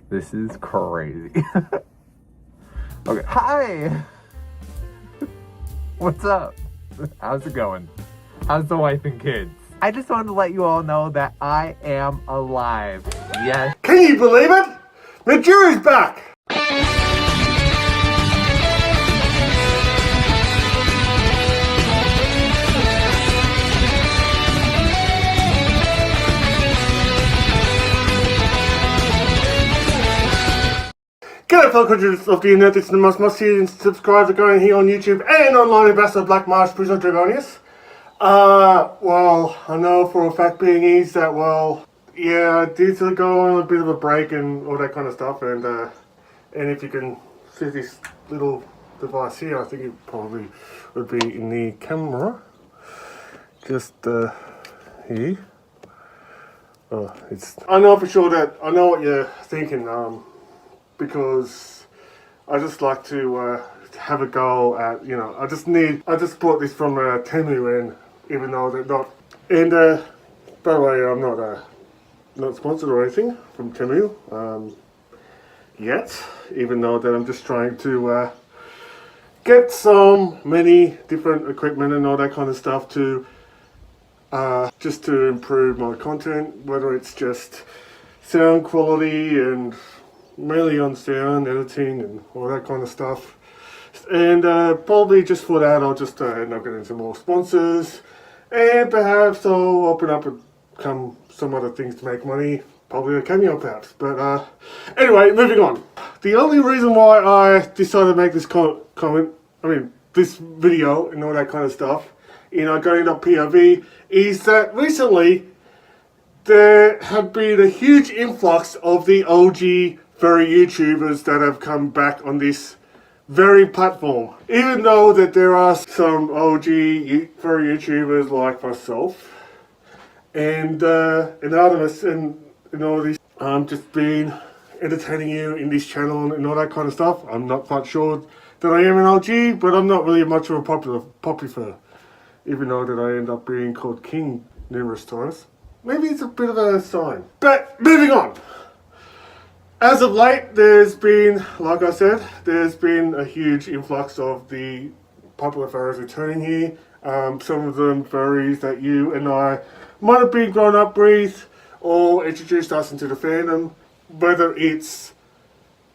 This is crazy. Okay, hi! What's up? How's it going? How's the wife and kids? I just wanted to let you all know that I am alive. Yes. Can you believe it? Majira's back! G'day fellow creatures of the internet, it's the must see and subscribe to going here on YouTube and online Bethesda Black Marsh Bruzo Dragonius. Well, I know for a fact being is that, well, yeah, I did go on a bit of a break and all that kind of stuff, and if you can see this little device here, I think it probably would be in the camera. Just, here. Oh, I know for sure that, I know what you're thinking, because I just like to have a go at, you know, I just bought this from Temu, and even though they're not, and by the way, I'm not sponsored or anything from Temu yet, even though that I'm just trying to get many different equipment and all that kind of stuff to just to improve my content, whether it's just sound quality and mainly on sound editing and all that kind of stuff, and probably just for that I'll just end up getting some more sponsors, and perhaps I'll open up and come some other things to make money, probably a cameo perhaps. But anyway, moving on. The only reason why I decided to make this this video and all that kind of stuff in Argonian.POV is that recently there have been a huge influx of the OG furry YouTubers that have come back on this very platform. Even though that there are some OG furry YouTubers like myself and Artemis and all these, just been entertaining you in this channel and all that kind of stuff. I'm not quite sure that I am an OG, but I'm not really much of a popular, even though that I end up being called King numerous times. Maybe it's a bit of a sign. But moving on. As of late, there's been, like I said, there's been a huge influx of the popular furries returning here. Some of them furries that you and I might have been grown up with or introduced us into the fandom. Whether it's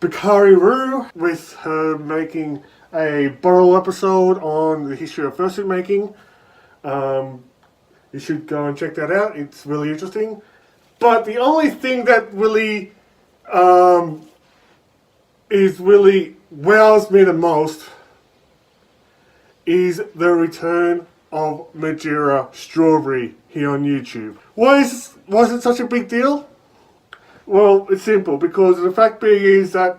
Bakari Roo with her making a bottle episode on the history of fursuit making. You should go and check that out. It's really interesting. But the only thing that really wows me the most is the return of Majira Strawberry here on YouTube. Was it such a big deal? Well, it's simple, because the fact being is that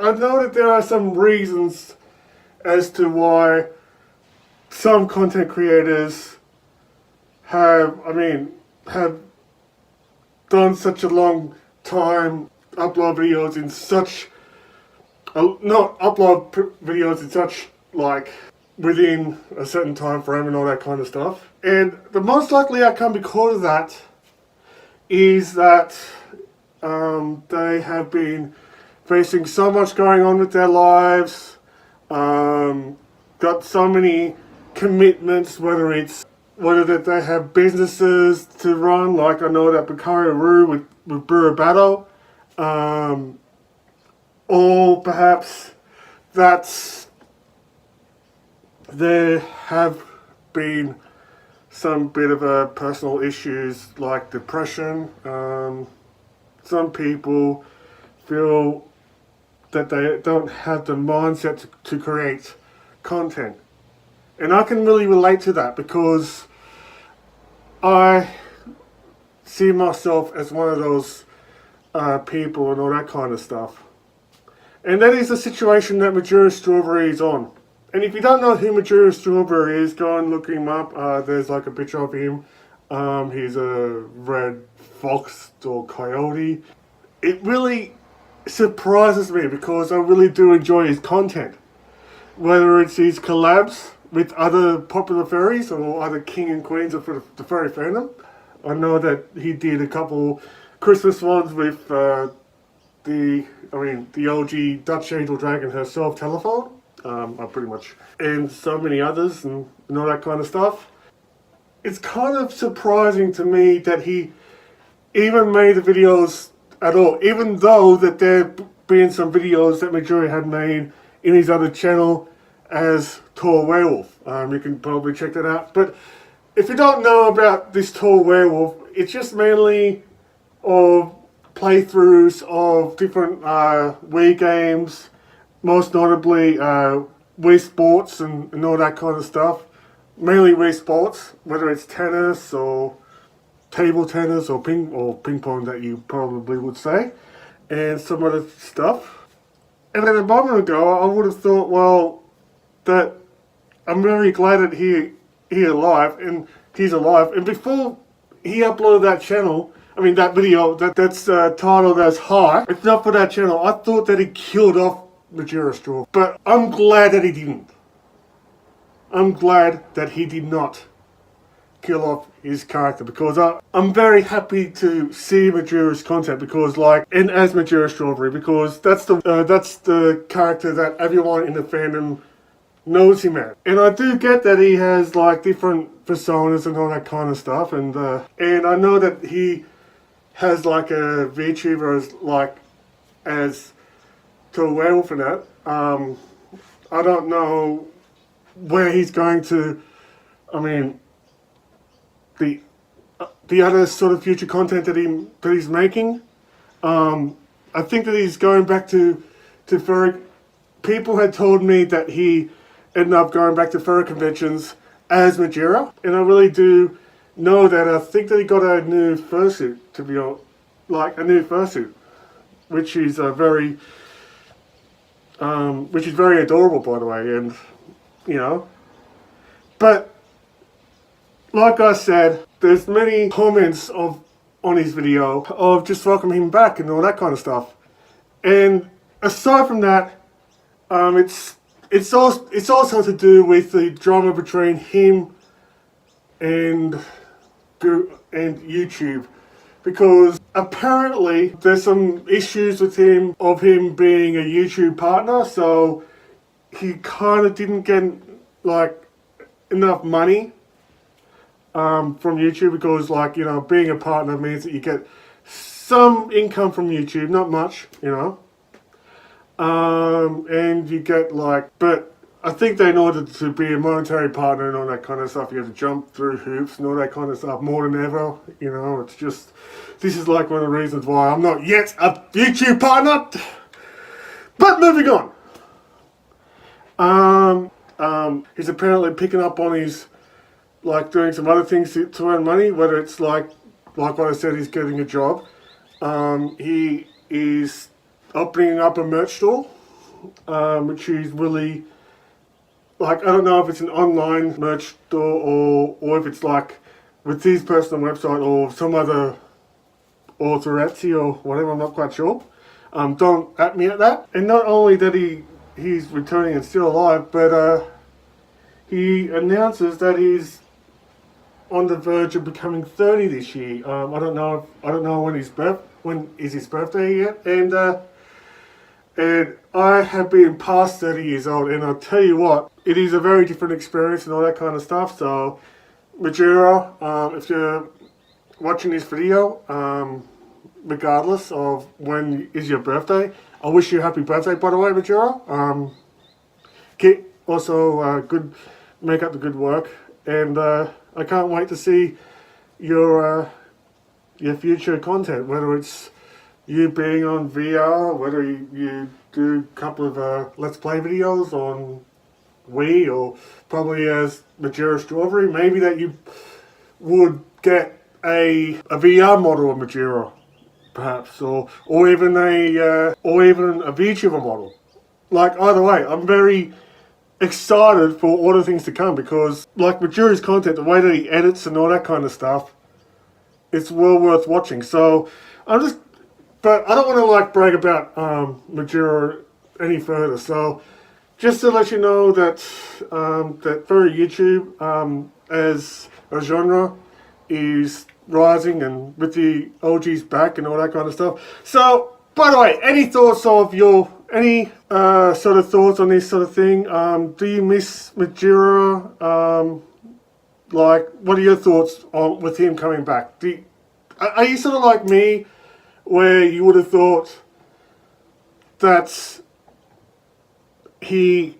I know that there are some reasons as to why some content creators have done such a long time upload videos in such like within a certain time frame and all that kind of stuff. And the most likely outcome because of that is that they have been facing so much going on with their lives, got so many commitments, whether that they have businesses to run, like I know that Bakari Roo with Buru Battle, or perhaps that there have been some bit of personal issues like depression. Some people feel that they don't have the mindset to create content. And I can really relate to that, because I see myself as one of those people and all that kind of stuff. And that is the situation that Majira Strawberry is on. And if you don't know who Majira Strawberry is, go and look him up. There's like a picture of him. He's a red fox or coyote. It really surprises me, because I really do enjoy his content. Whether it's his collabs with other popular furries or other king and queens of the furry fandom. I know that he did a couple Christmas ones with the OG Dutch Angel Dragon herself, Telephone, are pretty much, and so many others and all that kind of stuff. It's kind of surprising to me that he even made the videos at all, even though that there been some videos that Majira had made in his other channel as Tall Werewolf. You can probably check that out. But if you don't know about this Tall Werewolf, it's just mainly of playthroughs of different Wii games, most notably Wii Sports and all that kind of stuff. Mainly Wii Sports, whether it's tennis or table tennis or ping pong that you probably would say, and some other stuff. And then a moment ago, I would have thought, well, that I'm very glad that he's alive, and before he uploaded that channel, that video that's titled as High, if not for that channel, I thought that he killed off Majira Strawberry. But I'm glad that he didn't. I'm glad that he did not kill off his character, because I'm very happy to see Majira's content, because and as Majira Strawberry, because that's the character that everyone in the fandom knows him as. And I do get that he has different personas and all that kind of stuff, and I know that he has a VTuber as to a werewolf in that. I don't know where he's going to. The other sort of future content that he's making. I think that he's going back to furry. People had told me that he ended up going back to furry conventions as Majira, and I really do know that. I think that he got a new fursuit, to be honest, a new fursuit, which is very adorable, by the way, and but. Like I said, there's many comments on his video of just welcoming him back and all that kind of stuff. And aside from that, it's also to do with the drama between him and YouTube, because apparently there's some issues with him being a YouTube partner, so he kind of didn't get enough money from YouTube, because being a partner means that you get some income from YouTube, not much, and you get but I think that in order to be a monetary partner and all that kind of stuff, you have to jump through hoops and all that kind of stuff more than ever, it's just, this is one of the reasons why I'm not yet a YouTube partner. But moving on, he's apparently picking up on his doing some other things to earn money, whether it's like what I said, he's getting a job. He is opening up a merch store, which is really, I don't know if it's an online merch store or if it's with his personal website or some other, or through Etsy or whatever, I'm not quite sure. Don't at me at that. And not only that he's returning and still alive, but he announces that he's on the verge of becoming 30 this year. I don't know when is his birthday yet, and I have been past 30 years old, and I'll tell you what, it is a very different experience and all that kind of stuff. So, Majira, if you're watching this video, regardless of when is your birthday, I wish you a happy birthday, by the way, Majira. Make up the good work, and I can't wait to see your future content, whether it's you being on VR, whether you do a couple of Let's Play videos on Wii, or probably as Majira Strawberry, maybe that you would get a VR model of Majira, perhaps, or even a VTuber model. Either way, I'm very excited for all the things to come, because Majira's content, the way that he edits and all that kind of stuff, it's well worth watching. So but I don't want to brag about Majira any further. So just to let you know that that furry YouTube as a genre is rising, and with the OGs back and all that kind of stuff. So By the way, any thoughts of any sort of thoughts on this sort of thing? Do you miss Majira? Like, what are your thoughts on with him coming back? Are you sort of like me, where you would have thought that he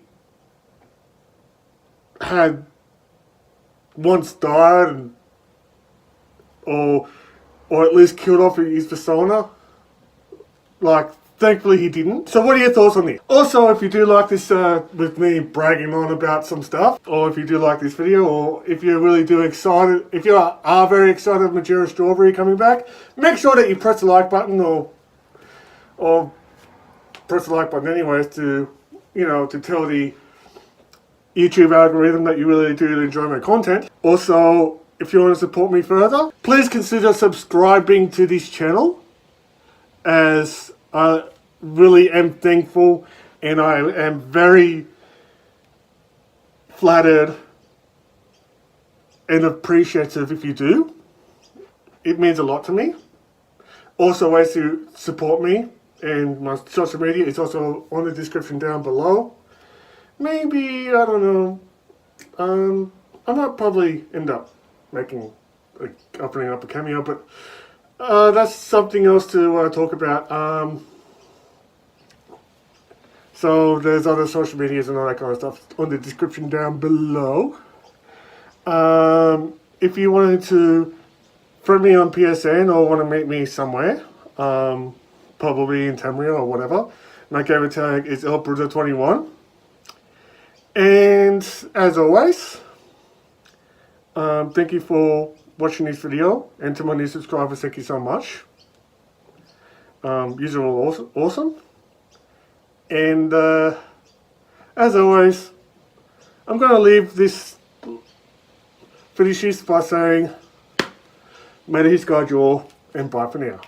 had once died, or at least killed off his persona? Like, thankfully he didn't. So what are your thoughts on this? Also, if you do like this with me bragging on about some stuff, or if you do like this video, or if you're really excited, if you are very excited of Majira Strawberry coming back, make sure that you press the like button, or press the like button anyways, to, you know, to tell the YouTube algorithm that you really do enjoy my content. Also, if you want to support me further, please consider subscribing to this channel, as I really am thankful and I am very flattered and appreciative if you do. It means a lot to me. Also, ways to support me and my social media is also on the description down below. Maybe, I don't know, I might probably end up opening up a cameo, but that's something else to talk about. So there's other social medias and all that kind of stuff on the description down below. If you wanted to friend me on PSN or want to meet me somewhere, probably in Tamriel or whatever, my gamer tag is Bruzo21. And as always, thank you for watching this video, and to my new subscribers, thank you so much. You're all awesome. And as always, I'm going to leave this finish by saying, may the His guide you all, and bye for now.